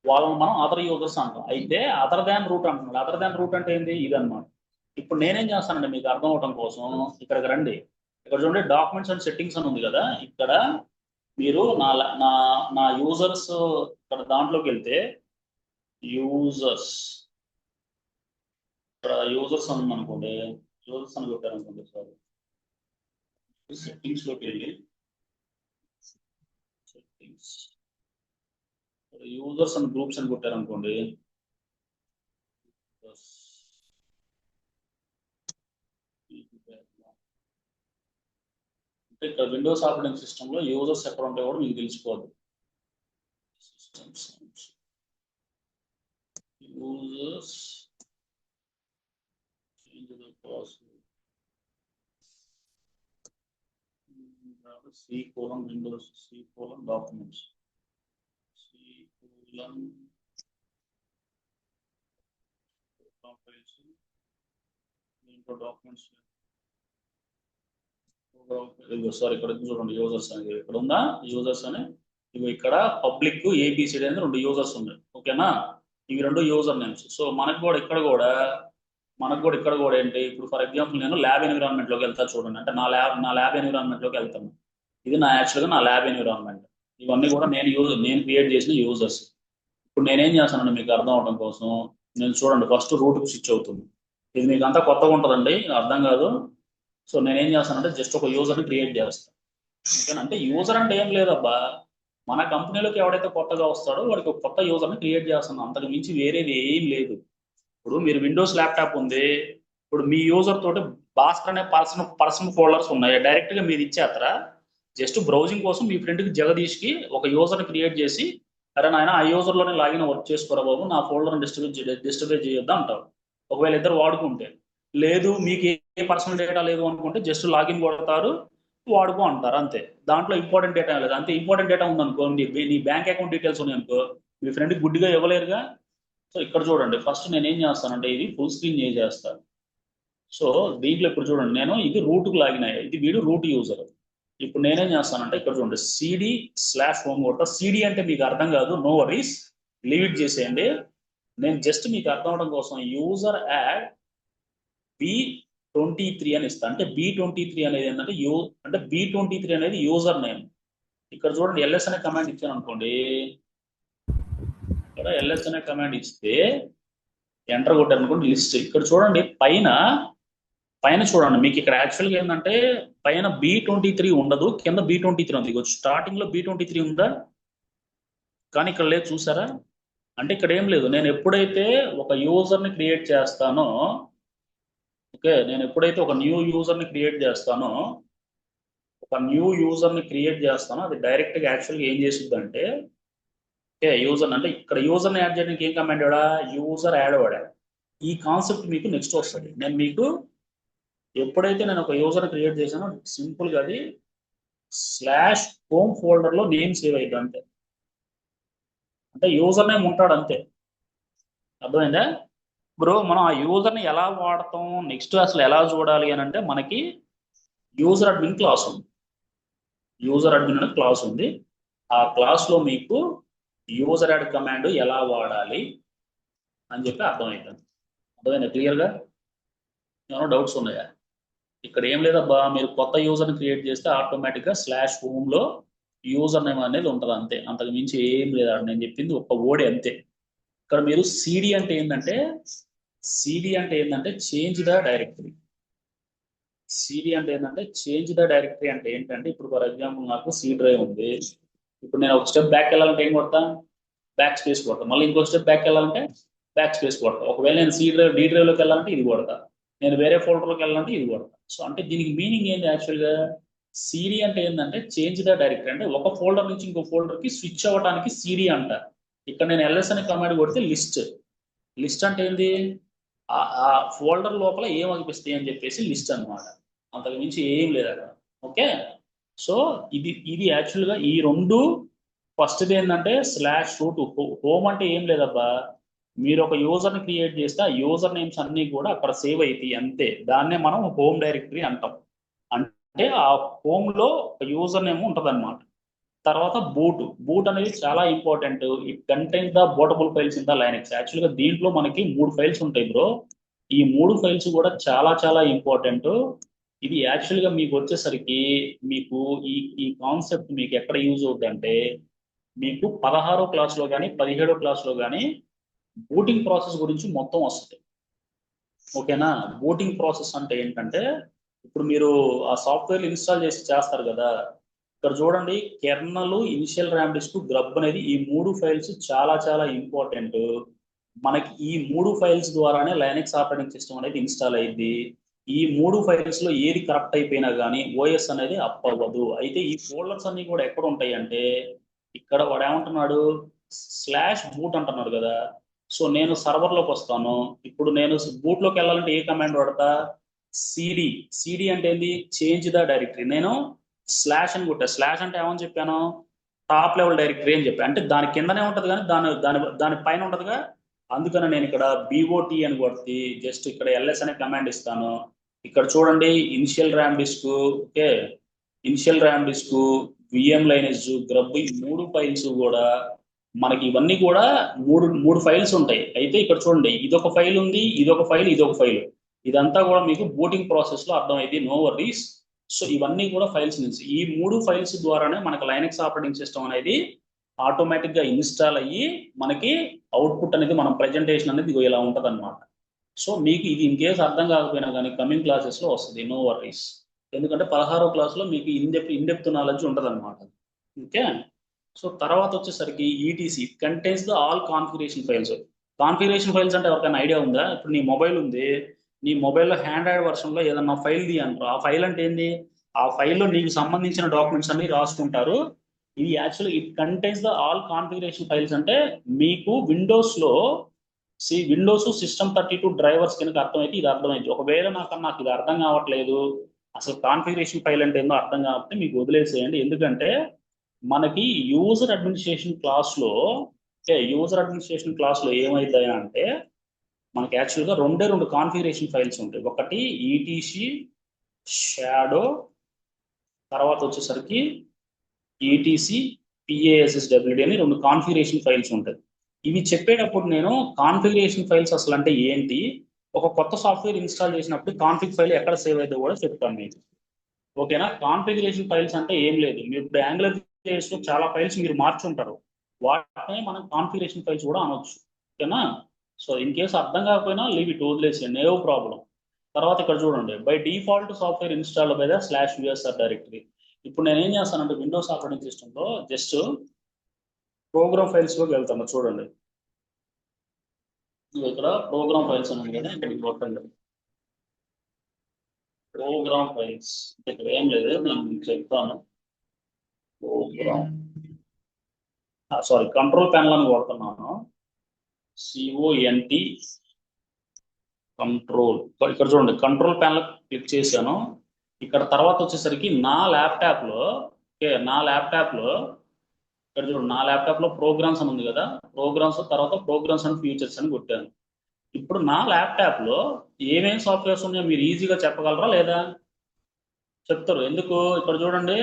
[SPEAKER 1] వాళ్ళని మనం అదర్ యూజర్స్ అంటాం. అయితే అదర్ దాన్ రూట్ అంటున్నాడు. అదర్ దాన్ రూట్ అంటే ఏంది? ఇదన్నమాట. ఇప్పుడు నేనేం చేస్తానండి మీకు అర్థం అవటం కోసం, ఇక్కడికి రండి. ఇక్కడ చూడండి డాక్యుమెంట్స్ అండ్ సెట్టింగ్స్ అని ఉంది కదా. ఇక్కడ మీరు నా నా నా యూజర్స్ ఇక్కడ దాంట్లోకి వెళ్తే యూజర్స్, ఇక్కడ యూజర్స్ అని అనుకోండి, యూజర్స్ అని పెట్టారనుకోండి. సారీ, సెట్టింగ్స్ లోకి వెళ్ళి సెట్టింగ్స్ యూజర్స్ అండ్ గ్రూప్స్ అని కొట్టారనుకోండి. అంటే ఇక్కడ విండోస్ ఆపరేటింగ్ సిస్టమ్ లో యూజర్స్ ఎక్కడ ఉంటాయో కూడా మీకు తెలిసిపోదు. Systems users change the password C:, windows C:, documents documents sorry ఇక్కడ చూడండి యూజర్స్ అనేది ఇక్కడ ఉందా యూజర్స్ అని ఇవి ఇక్కడ పబ్లిక్ ఏబిసిడి అని రెండు యూజర్స్ ఉన్నాయి ఓకేనా ఇవి రెండు యూజర్ నేమ్స్ సో మనకు కూడా ఇక్కడ కూడా ఏంటి ఇప్పుడు ఫర్ ఎగ్జాంపుల్ నేను ల్యాబ్ ఎన్విరాన్మెంట్ లోకి వెళ్తా చూడండి అంటే నా ల్యాబ్ ఎన్విరాన్మెంట్ లోకి వెళ్తాను ఇది యాక్చువల్గా నా ల్యాబ్ ఎన్విరాన్మెంట్ ఇవన్నీ కూడా నేను క్రియేట్ చేసిన యూజర్స్ ఇప్పుడు నేనేం చేస్తానండి మీకు అర్థం అవడం కోసం నేను చూడండి ఫస్ట్ రూట్కి స్విచ్ అవుతుంది ఇది మీకు అంతా కొత్తగా ఉంటుందండి అర్థం కాదు సో నేనేం చేస్తానంటే జస్ట్ ఒక యూజర్ని క్రియేట్ చేస్తాను ఓకేనా అంటే యూజర్ అంటే ఏం లేదబ్బా మన కంపెనీలోకి ఎవడైతే కొత్తగా వస్తాడో వాడికి ఒక కొత్త యూజర్ని క్రియేట్ చేస్తున్నాం అంతకు మించి వేరేది ఏం లేదు ఇప్పుడు మీరు విండోస్ ల్యాప్టాప్ ఉంది ఇప్పుడు మీ యూజర్ తోటి భాస్కర్ అనే పర్సనల్ ఫోల్డర్స్ ఉన్నాయి డైరెక్ట్గా మీరు ఇచ్చేస్తారా జస్ట్ బ్రౌజింగ్ కోసం మీ ఫ్రెండ్కి జగదీష్కి ఒక యూజర్ని క్రియేట్ చేసి అరే నాయన ఆ యూజర్లోనే లాగిన్ వర్క్ చేసుకోరా బాబు నా ఫోల్డర్ని డిస్ట్రిబ్యూట్ చేయొద్దా అంటారు ఒకవేళ ఇద్దరు వాడుకుంటే లేదు మీకు ఏ పర్సనల్ డేటా లేదు అనుకుంటే జస్ట్ లాగిన్ కొడతారు వాడుకో అంటారు అంతే దాంట్లో ఇంపార్టెంట్ డేటా లేదు అంతే ఇంపార్టెంట్ డేటా ఉందనుకో నీ బ్యాంక్ అకౌంట్ డీటెయిల్స్ ఉన్నాయి అనుకో మీ ఫ్రెండ్కి గుడ్డిగా ఇవ్వలేరుగా సో ఇక్కడ చూడండి ఫస్ట్ నేను ఏం చేస్తానంటే ఇది ఫుల్ స్క్రీన్ చేసేస్తాను సో దీంట్లో ఇప్పుడు చూడండి నేను ఇది రూట్కి లాగిన్ అయ్యా ఇది వీడు రూట్ యూజర్ ఇప్పుడు నేనేం చేస్తానంటే ఇక్కడ చూడండి cd/home కొట్ట సిడి అంటే మీకు అర్థం కాదు నో వరీస్ లీవ్ ఇట్ చేసేయండి నేను జస్ట్ మీకు అర్థం అవడం కోసం యూజర్ యాడ్ B23 అని ఇస్తాను అంటే B23 అనేది ఏంటంటే అంటే B23 అనేది యూజర్ నేమ్ ఇక్కడ చూడండి LS అనే కమాండ్ ఇచ్చాను అనుకోండి ఇక్కడ LS అనే కమాండ్ ఇస్తే ఎంటర్ కొట్టారు అనుకోండి లిస్ట్ ఇక్కడ చూడండి పైన చూడండి మీకు ఇక్కడ యాక్చువల్గా ఏంటంటే పైన B23 ఉండదు కింద B23 ఉంది స్టార్టింగ్ లో B23 ఉందా కానీ ఇక్కడ లేదు చూసారా అంటే ఇక్కడ ఏం లేదు నేను ఎప్పుడైతే ఒక యూజర్ని క్రియేట్ చేస్తానో ఓకే నేను ఎప్పుడైతే ఒక న్యూ యూజర్ని క్రియేట్ చేస్తానో అది డైరెక్ట్గా యాక్చువల్గా ఏం చేస్తుంది అంటే ఓకే యూజర్ అంటే ఇక్కడ యూజర్ని యాడ్ చేయడానికి ఏం కమాండ్ వాడా యూజర్ యాడ్ వాడా ఈ కాన్సెప్ట్ మీకు నెక్స్ట్ వస్తుంది నేను మీకు ఎప్పుడైతే నేను ఒక యూజర్ని క్రియేట్ చేశానో సింపుల్గా అది /home ఫోల్డర్లో నేమ్ సేవ్ అయ్యింది అంతే అంటే యూజర్ నేమ్ ఉంటాడు అంతే అర్థమైందా బ్రో మనం ఆ యూజర్ని ఎలా వాడతాం నెక్స్ట్ అసలు ఎలా చూడాలి అని అంటే మనకి యూజర్ అడ్మిన్ క్లాస్ ఉంది ఆ క్లాస్లో మీకు యూజర్ యాడ్ కమాండ్ ఎలా వాడాలి అని చెప్పి అర్థమైందా క్లియర్గా ఏమైనా డౌట్స్ ఉన్నాయా ఇక్కడ ఏం లేదబ్బా మీరు కొత్త యూజర్ని క్రియేట్ చేస్తే ఆటోమేటిక్గా /home యూజర్ నేమ్ అనేది ఉంటుంది అంతే అంతకు మించి ఏం లేదు నేను చెప్పింది ఒక ఓడి అంతే ఇక్కడ మీరు సిడి అంటే ఏంటంటే చేంజ్ ద డైరెక్టరీ అంటే ఏంటంటే ఇప్పుడు ఫర్ ఎగ్జాంపుల్ నాకు సి డ్రైవ్ ఉంది ఇప్పుడు నేను ఒక స్టెప్ బ్యాక్ వెళ్ళాలంటే ఏం కొడతా బ్యాక్ స్పేస్ కొడతా మళ్ళీ ఇంకో స్టెప్ బ్యాక్ వెళ్ళాలంటే బ్యాక్ స్పేస్ కొడతా ఒకవేళ నేను డి డ్రైవ్లోకి వెళ్ళాలంటే ఇది కొడతా నేను వేరే ఫోల్డర్లోకి వెళ్ళాలంటే ఇది కొడతా సో అంటే దీనికి మీనింగ్ ఏంటి యాక్చువల్గా సిడి అంటే ఏంటంటే చేంజ్ ద డైరెక్టరీ అంటే ఒక ఫోల్డర్ నుంచి ఇంకో ఫోల్డర్కి స్విచ్ అవ్వడానికి సిడి అంట ఇక్కడ నేను LS అనే కమాండ్ కొడితే లిస్ట్ అంటే ఏంది ఆ ఫోల్డర్ లోపల ఏం అనిపిస్తాయి అని చెప్పేసి లిస్ట్ అనమాట అంతకు మించి ఏం లేదు అక్కడ ఓకే సో ఇది యాక్చువల్గా ఈ రెండు ఫస్ట్ది ఏంటంటే /root హోమ్ అంటే ఏం లేదబ్బా మీరు ఒక యూజర్ని క్రియేట్ చేస్తే ఆ యూజర్ నేమ్స్ అన్నీ కూడా అక్కడ సేవ్ అవుతాయి అంతే దాన్నే మనం హోమ్ డైరెక్టరీ అంటాం అంటే ఆ హోమ్లో ఒక యూజర్ నేమ్ ఉంటుంది అనమాట తర్వాత బూట్ అనేది చాలా important it contains the bootable files in the Linux యాక్చువల్గా దీంట్లో మనకి 3 ఫైల్స్ ఉంటాయి బ్రో ఈ 3 ఫైల్స్ కూడా చాలా చాలా ఇంపార్టెంట్ ఇది యాక్చువల్గా మీకు వచ్చేసరికి మీకు ఈ కాన్సెప్ట్ మీకు ఎక్కడ యూజ్ అవుతుంది అంటే మీకు 16వ క్లాస్లో కానీ 17వ క్లాస్లో కానీ బూటింగ్ ప్రాసెస్ గురించి మొత్తం వస్తుంది ఓకేనా బూటింగ్ ప్రాసెస్ అంటే ఏంటంటే ఇప్పుడు మీరు ఆ సాఫ్ట్వేర్ ఇన్స్టాల్ చేస్తారు కదా ఇక్కడ చూడండి kernel initial ram disk grub అనేది ఈ 3 ఫైల్స్ చాలా చాలా ఇంపార్టెంట్ మనకి ఈ 3 ఫైల్స్ ద్వారానే లైనక్స్ ఆపరేటింగ్ సిస్టమ్ అనేది ఇన్స్టాల్ అయ్యింది ఈ 3 ఫైల్స్ లో ఏది కరప్ట్ అయిపోయినా కానీ ఓఎస్ అనేది అప్ అవ్వదు అయితే ఈ ఫోల్డర్స్ అన్ని కూడా ఎక్కడ ఉంటాయి అంటే ఇక్కడ వాడు ఏమంటున్నాడు /boot అంటున్నాడు కదా సో నేను సర్వర్లోకి వస్తాను ఇప్పుడు నేను బూట్లోకి వెళ్ళాలంటే ఏ కమాండ్ వాడతా సిడి అంటే ఏంది చేంజ్ ద డైరెక్టరీ నేను / అని కొట్టా / అంటే ఏమని చెప్పాను టాప్ లెవెల్ డైరెక్టరీ అని చెప్పి, అంటే దాని కిందనే ఉంటది కానీ దాని పైన ఉంటదిగా. అందుకని నేను ఇక్కడ BOT అని కొట్టి జస్ట్ ఇక్కడ LS అనే కమాండ్ ఇస్తాను. ఇక్కడ చూడండి initial ram disk, okay, initial ram disk, VM లైనేజ్, గ్రబ్, ఈ 3 ఫైల్స్ కూడా మనకి ఇవన్నీ కూడా మూడు ఫైల్స్ ఉంటాయి. అయితే ఇక్కడ చూడండి ఇదొక ఫైల్ ఉంది, ఇదొక ఫైల్, ఇదొక ఫైల్. ఇదంతా కూడా మీకు బూటింగ్ ప్రాసెస్ లో అర్థమైంది, నో వర్రీస్. సో ఇవన్నీ కూడా ఫైల్స్ నుంచి, ఈ 3 ఫైల్స్ ద్వారానే మనకి లైనక్స్ ఆపరేటింగ్ సిస్టమ్ అనేది ఆటోమేటిక్ గా ఇన్స్టాల్ అయ్యి మనకి అవుట్పుట్ అనేది, మనం ప్రెజెంటేషన్ అనేది ఇగో ఇలా ఉంటది అనమాట. సో మీకు ఇది ఇన్ కేసు అర్థం కాకపోయినా కానీ కమింగ్ క్లాసెస్ లో వస్తుంది, నో వర్రీస్. ఎందుకంటే 16వ క్లాస్లో మీకు ఇన్డెప్త్ నాలెడ్జ్ ఉంటుంది అనమాట. ఓకే. సో తర్వాత వచ్చేసరికి ETC contains the all configuration files. Configuration files అంటే ఎవరికైనా ఐడియా ఉందా? ఇప్పుడు నీ మొబైల్ ఉంది, నీ మొబైల్లో హ్యాండ్రాయిడ్ వర్షన్లో ఏదన్నా ఫైల్ ది అంటారు. ఆ ఫైల్ అంటే ఏంది? ఆ ఫైల్లో నీకు సంబంధించిన డాక్యుమెంట్స్ అన్ని రాసుకుంటారు. ఇది actually it contains the all configuration files. అంటే మీకు విండోస్లో విండోస్ సిస్టమ్ 32 డ్రైవర్స్ కనుక అర్థమైతే ఇది అర్థమైంది. ఒకవేళ నాకు ఇది అర్థం కావట్లేదు, అసలు కాన్ఫిగరేషన్ ఫైల్ అంటే ఏందో అర్థం కాకపోతే మీకు వదిలేసేయండి. ఎందుకంటే మనకి యూజర్ అడ్మినిస్ట్రేషన్ క్లాస్లో ఏమవుతాయా అంటే మనకి యాక్చువల్గా రెండు కాన్ఫిగరేషన్ ఫైల్స్ ఉంటాయి. ఒకటి ETC షాడో, తర్వాత వచ్చేసరికి ETC PASSWD అని 2 కాన్ఫిగరేషన్ ఫైల్స్ ఉంటాయి. ఇవి చెప్పేటప్పుడు నేను కాన్ఫిగరేషన్ ఫైల్స్ అసలు అంటే ఏంటి, ఒక కొత్త సాఫ్ట్వేర్ ఇన్స్టాల్ చేసినప్పుడు కాన్ఫిగ్ ఫైల్ ఎక్కడ సేవ్ అవుతుందో కూడా చెప్తాను మీకు. ఓకేనా? కాన్ఫిగరేషన్ ఫైల్స్ అంటే ఏం లేదు, మీరు ఇప్పుడు యాంగులర్ లో చాలా ఫైల్స్ మీరు మార్చుంటారు, వాటిని మనం కాన్ఫిగరేషన్ ఫైల్స్ కూడా అనొచ్చు. ఓకేనా? సో ఇన్ కేసు అర్థం కాకపోయినా లీవ్ ఇట్, వదిలేసేయండి, నో ప్రాబ్లం. తర్వాత ఇక్కడ చూడండి, by default software install by the /usr directory. ఇప్పుడు నేను ఏం చేస్తానంటే విండోస్ ఆపరేటింగ్ సిస్టంలో జస్ట్ ప్రోగ్రామ్ ఫైల్స్లోకి వెళ్తాను. చూడండి ఇక్కడ ప్రోగ్రామ్ ఫైల్స్ అని ఉంది కదా, ఇక్కడికి కొట్టండి. ప్రోగ్రామ్ ఫైల్స్ ఇక్కడ ఏం లేదు, నేను మీకు చెప్తాను. ప్రోగ్రామ్ సారీ కంట్రోల్ ప్యానల్ అని కొడుతున్నాను, CONT కంట్రోల్. ఇక్కడ చూడండి కంట్రోల్ ప్యానల్ క్లిక్ చేశాను. ఇక్కడ తర్వాత వచ్చేసరికి నా ల్యాప్టాప్లో ఇక్కడ చూడండి, నా ల్యాప్టాప్లో ప్రోగ్రామ్స్ అని ఉంది కదా, ప్రోగ్రామ్స్ తర్వాత ప్రోగ్రామ్స్ అండ్ ఫ్యూచర్స్ అని కొట్టాను. ఇప్పుడు నా ల్యాప్టాప్లో ఏమేమి సాఫ్ట్వేర్స్ ఉన్నాయో మీరు ఈజీగా చెప్పగలరా లేదా? చెప్తారు. ఎందుకు? ఇక్కడ చూడండి,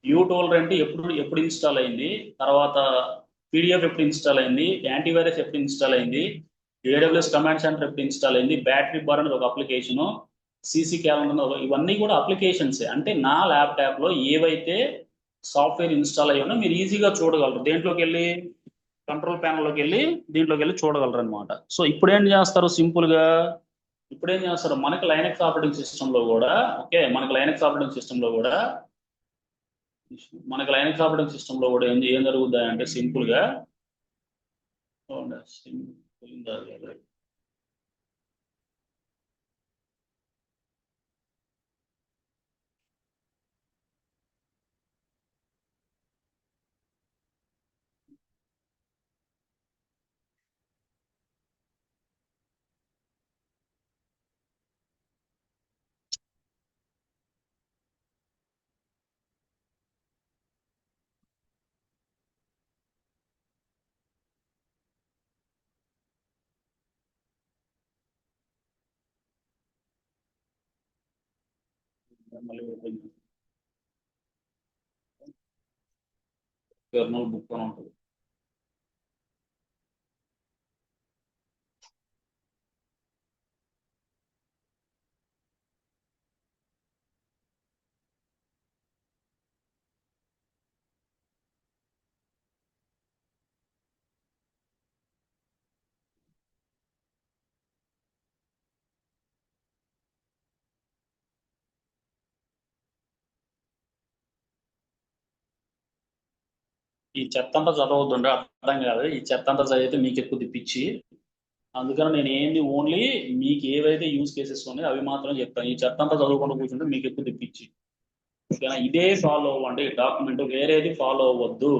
[SPEAKER 1] uTolerant ఎప్పుడు ఇన్స్టాల్ అయింది, తర్వాత PDF ఎప్పుడు ఇన్స్టాల్ అయింది, యాంటీవైరస్ ఎప్పుడు ఇన్స్టాల్ అయింది, AWS కమాండ్ సెంటర్ ఎప్పుడు ఇన్స్టాల్ అయింది, బ్యాటరీ బార్ అనేది ఒక అప్లికేషను, CC క్యాలెండర్, ఇవన్నీ కూడా అప్లికేషన్సే. అంటే నా ల్యాప్టాప్లో ఏవైతే సాఫ్ట్వేర్ ఇన్స్టాల్ అయ్యానో మీరు ఈజీగా చూడగలరు. దేంట్లోకి వెళ్ళి, కంట్రోల్ ప్యానల్లోకి వెళ్ళి దీంట్లోకి వెళ్ళి చూడగలరు అనమాట. సో ఇప్పుడు ఏం చేస్తారు, సింపుల్గా మనకి లైనక్స్ ఆపరేటింగ్ సిస్టంలో కూడా ఏం జరుగుతాయి అంటే సింపుల్గా కెర్నల్ బుక్ అని ఉంటుంది. ఈ చెత్త అంతా చదవద్దుండే, అర్థం కాదు. ఈ చెత్త అంతా చదివితే మీకు ఎక్కువ తిప్పించి, అందుకని నేను ఏంది ఓన్లీ మీకు ఏవైతే యూజ్ కేసెస్ ఉన్నాయో అవి మాత్రం చెప్తాను. ఈ చెత్త అంతా చదువుకుంటూ కూర్చుంటే మీకు ఎక్కువ తిప్పించి. ఓకేనా? ఇదే ఫాలో అవ్వండి డాక్యుమెంట్, వేరేది ఫాలో అవ్వద్దు.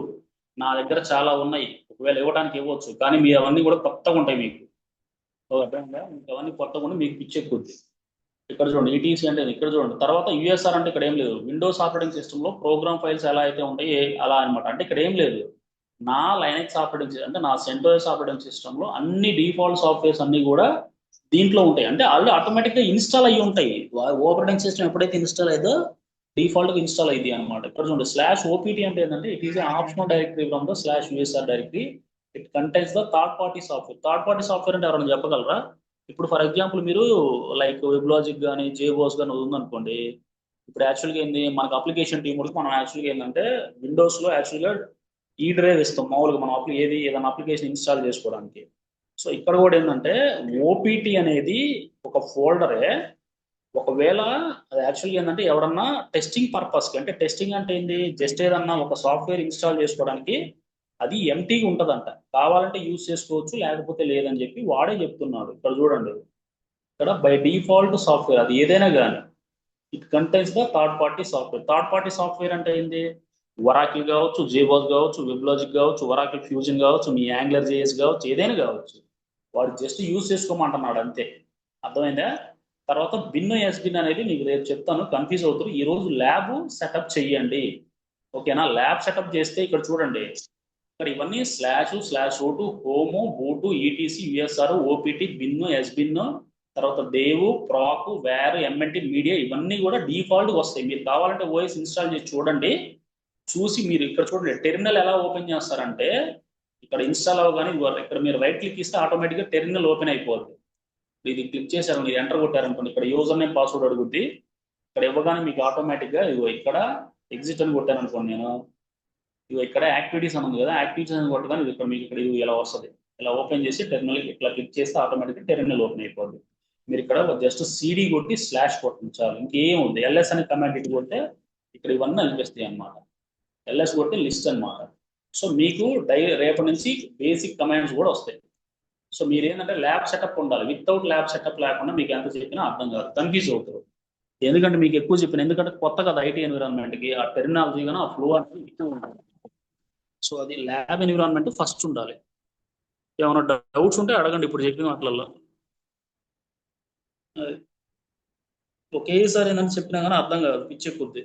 [SPEAKER 1] నా దగ్గర చాలా ఉన్నాయి, ఒకవేళ ఇవ్వడానికి ఇవ్వచ్చు, కానీ మీ అవన్నీ కూడా కొత్తగా ఉంటాయి మీకు. అర్థంగా? మీకు అవన్నీ కొత్తగా ఉండి మీకు పిచ్చి ఎక్కుద్ది. ఇక్కడ చూడండి ఈటీసీ అంటే ఇక్కడ చూడండి. తర్వాత యూఎస్ఆర్ అంటే ఇక్కడ ఏం లేదు. విండోస్ ఆపరేటింగ్ సిస్టంలో ప్రోగ్రామ్ ఫైల్స్ ఎలా అయితే ఉంటాయి అలా అనమాట. అంటే ఇక్కడ ఏం లేదు. నా లైనక్స్ ఆపరేటింగ్ అంటే నా సెంటోస్ ఆపరేటింగ్ సిస్టంలో అన్ని డిఫాల్ట్ సాఫ్ట్వేర్స్ అన్ని కూడా దీంట్లో ఉంటాయి. అంటే ఆల్రెడీ ఆటోమేటిక్గా ఇన్స్టాల్ అయ్యి ఉంటాయి. ఆపరేటింగ్ సిస్టమ్ ఎప్పుడైతే ఇన్స్టాల్ అయ్యిందో డిఫాల్ట్గా ఇన్స్టాల్ అయ్యింది అనమాట. ఇక్కడ చూడండి /opt అంటే ఏంటంటే it is optional directory from the /usr directory. It contains the third party software. Third party software అంటే ఎవరైనా చెప్పగలరా? ఇప్పుడు ఫర్ ఎగ్జాంపుల్ మీరు లైక్ వెబ్లాజిక్ కానీ జేబోస్ కానీ ఉందనుకోండి. ఇప్పుడు యాక్చువల్గా ఏంది మనకు అప్లికేషన్ టీమ్ వరకు మనం యాక్చువల్గా ఏంటంటే విండోస్లో యాక్చువల్గా ఈ డ్రైవ్ ఇస్తాం మామూలుగా మనం ఏదైనా అప్లికేషన్ ఇన్స్టాల్ చేసుకోవడానికి. సో ఇక్కడ కూడా ఏంటంటే ఓపీటీ అనేది ఒక ఫోల్డరే. ఒకవేళ అది యాక్చువల్గా ఏంటంటే ఎవరన్నా టెస్టింగ్ పర్పస్కి అంటే టెస్టింగ్ అంటే ఏంది జస్ట్ ఏదన్నా ఒక సాఫ్ట్వేర్ ఇన్స్టాల్ చేసుకోవడానికి అది ఎంటీగా ఉంటుందంట. కావాలంటే యూజ్ చేసుకోవచ్చు లేకపోతే లేదని చెప్పి వాడే చెప్తున్నాడు. ఇక్కడ చూడండి, ఇక్కడ బై డిఫాల్ట్ సాఫ్ట్వేర్ అది ఏదైనా కానీ it contains the third party software. Third party software అంటే ఏంది? వరాకిల్ కావచ్చు, జేబాస్ కావచ్చు, వెబ్లాజిక్ కావచ్చు, వరాకిల్ ఫ్యూజన్ కావచ్చు, మీ యాంగ్లర్ జేఎస్ కావచ్చు, ఏదైనా కావచ్చు. వాడు జస్ట్ యూజ్ చేసుకోమంటున్నాడు అంతే. అర్థమైందా? తర్వాత బిన్ ఎస్బిన్ అనేది మీకు రేపు చెప్తాను, కన్ఫ్యూజ్ అవుతారు. ఈ రోజు ల్యాబ్ సెటప్ చెయ్యండి. ఓకేనా? ల్యాబ్ సెటప్ చేస్తే ఇక్కడ చూడండి, ఇక్కడ ఇవన్నీ //o2 home boot ETC USR OPT bin sbin తర్వాత దేవు ప్రాకు వేర్ ఎంఎన్టీ మీడియా ఇవన్నీ కూడా డిఫాల్ట్ వస్తాయి. మీరు కావాలంటే ఓఎస్ ఇన్స్టాల్ చేసి చూడండి. చూసి మీరు ఇక్కడ చూడండి టెర్మినల్ ఎలా ఓపెన్ చేస్తారంటే ఇక్కడ ఇన్స్టాల్ అవ్వగానే ఇక్కడ మీరు రైట్ క్లిక్ ఇస్తే ఆటోమేటిక్గా టెర్మినల్ ఓపెన్ అయిపోద్ది. ఇది క్లిక్ చేశారు, మీరు ఎంటర్ కొట్టారనుకోండి, ఇక్కడ యూజర్ నేమ్ పాస్వర్డ్ అడుగుద్ది. ఇక్కడ ఇవ్వగానే మీకు ఆటోమేటిక్గా ఇగో ఇక్కడ ఎగ్జిట్ అని కొట్టాను అనుకోండి. నేను ఇగో ఇక్కడ యాక్టివిటీస్ అని ఉంది కదా, యాక్టివిటీస్ అని కొట్టగానే ఇది ఇక్కడ మీకు ఇక్కడ ఇది ఇలా వస్తుంది. ఇలా ఓపెన్ చేసి టెర్మినల్ ఇట్లా క్లిక్ చేస్తే ఆటోమేటిక్గా టెర్మినల్ ఓపెన్ అయిపోద్ది. మీరు ఇక్కడ జస్ట్ సిడి కొట్టి / కొట్టండి చాలు, ఇంకేం ఉంది. ఎల్ఎస్ అనే కమాండ్ ఇటు కొడితే ఇక్కడ ఇవన్నీ అనిపిస్తాయి అనమాట. ఎల్ఎస్ కొట్టి లిస్ట్ అనమాట. సో మీకు రేపటి నుంచి బేసిక్ కమాండ్స్ కూడా వస్తాయి. సో మీరు ఏంటంటే ల్యాబ్ సెటప్ ఉండాలి. వితౌట్ ల్యాబ్ సెటప్ లేకుండా మీకు ఎంత చెప్పినా అర్థం కాదు, కన్ఫ్యూజ్ అవుతారు. ఎందుకంటే మీకు ఎక్కువ చెప్పిన, ఎందుకంటే కొత్త కదా ఐటీ ఎన్విరాన్మెంట్కి, ఆ టెర్మినాలజీ కానీ ఆ ఫ్లో అనేది ఎక్కువ ఉంటుంది. సో అది ల్యాబ్ ఎన్విరాన్మెంట్ ఫస్ట్ ఉండాలి. ఏమైనా డౌట్స్ ఉంటే అడగండి ఇప్పుడు చెప్పిన వాటిల్లో. ఒకేసారి ఏంటంటే చెప్పినా కానీ అర్థం కాదు, పిచ్చి ఎక్కుద్ది.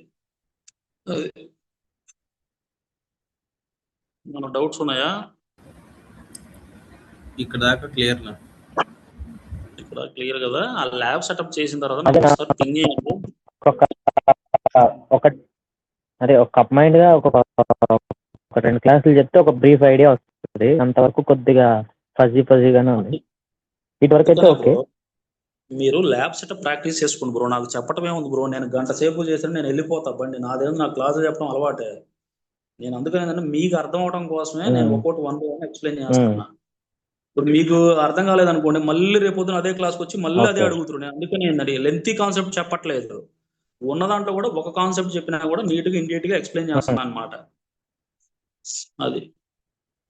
[SPEAKER 1] మన డౌట్స్ ఉన్నాయా?
[SPEAKER 2] ఇక్కడ దాకా క్లియర్ నా?
[SPEAKER 1] ఇక్కడ క్లియర్ కదా. ఆ ల్యాబ్ సెటప్ చేసిన తర్వాత నాకు ఒకసారి పింగ్ చేయండి.
[SPEAKER 3] అదే ఒక కప్ మైండ్ గా ఒక 2 క్లాసులు చెప్తే ఒక బ్రీఫ్ ఐడియా వస్తుంది. అంతవరకు కొద్దిగా ఫజీగానే ఉంది. ఇటువరకు అయితే ఓకే.
[SPEAKER 1] మీరు ల్యాబ్ సెటప్ ప్రాక్టీస్ చేసుకోండి బ్రో. నాకు చెప్పడం ఏముంది బ్రో, నేను గంట సేపు చేసాను, నేను వెళ్ళిపోతా బండి నాదేమో. నా క్లాసులు చెప్పడం అలవాటే. నేను అందుకని ఏంటంటే మీకు అర్థం అవడం కోసమే నేను ఒక్కోటి 1 by 1 ఎక్స్ప్లెయిన్ చేస్తున్నా. ఇప్పుడు మీకు అర్థం కాలేదనుకోండి, మళ్ళీ రేపొద్దున అదే క్లాస్కి వచ్చి మళ్ళీ అదే అడుగుతున్నారు. నేను అందుకని ఏంటంటే లెంతీ కాన్సెప్ట్ చెప్పట్లేదు. ఉన్న దాంట్లో కూడా ఒక కాన్సెప్ట్ చెప్పినా కూడా నీట్గా ఇమీడియట్గా ఎక్స్ప్లెయిన్ చేస్తున్నాను అనమాట. అది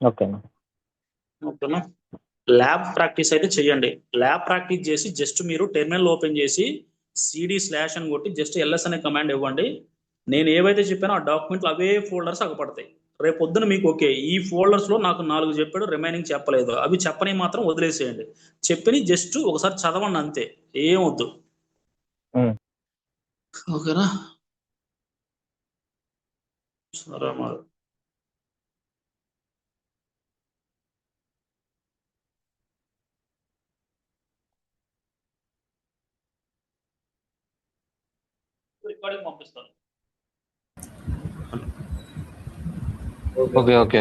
[SPEAKER 1] ఓకేనా? ల్యాబ్ ప్రాక్టీస్ అయితే చెయ్యండి. ల్యాబ్ ప్రాక్టీస్ చేసి జస్ట్ మీరు టెర్మినల్ ఓపెన్ చేసి cd/ అని కొట్టి జస్ట్ ls అనే కమాండ్ ఇవ్వండి. నేను ఏవైతే చెప్పానో ఆ డాక్యుమెంట్లు అవే ఫోల్డర్స్ అగపడతాయి. రేపు పొద్దున మీకు ఓకే ఈ ఫోల్డర్స్లో నాకు 4 చెప్పాడు, రిమైనింగ్ చెప్పలేదు, అవి చెప్పని మాత్రం వదిలేసేయండి. చెప్పని జస్ట్ ఒకసారి చదవండి అంతే, ఏం వద్దు. ఓకేనా? సరే మరి. రికార్డింగ్ పంపిస్తాను.
[SPEAKER 4] ఓకే.